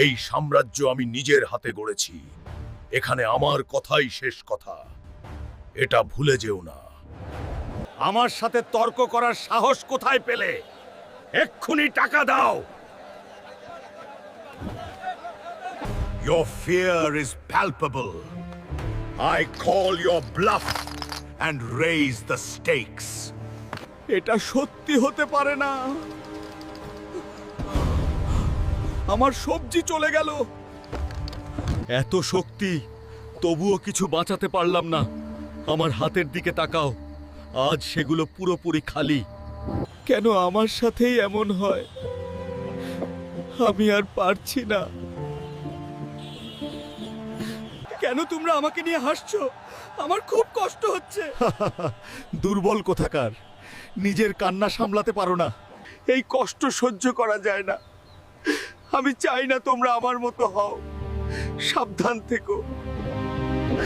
এই সাম্রাজ্য আমি নিজের হাতে গড়েছি। এখানে আমার কথাই শেষ কথা। এটা ভুলে যেও না। আমার সাথে তর্ক করার সাহস কোথায় পেলে? এক্ষুনি টাকা দাও। Your fear is palpable. I call your bluff and raise the stakes. এটা সত্যি হতে পারে না। আমার সবজি চলে গেল। এত শক্তি, তবুও কিছু বাঁচাতে পারলাম না। আমার হাতের দিকে তাকাও, আজ সেগুলো পুরোপুরি খালি। কেন আমার সাথেই এমন হয়? আমি আর পারছি না। কেন তোমরা আমাকে নিয়ে হাসছো? আমার খুব কষ্ট হচ্ছে। দুর্বল কোথাকার, নিজের কান্না সামলাতে পারো না। এই কষ্ট সহ্য করা যায় না। আমি চাই না তোমরা আমার মতো হও। সাবধান থেকো।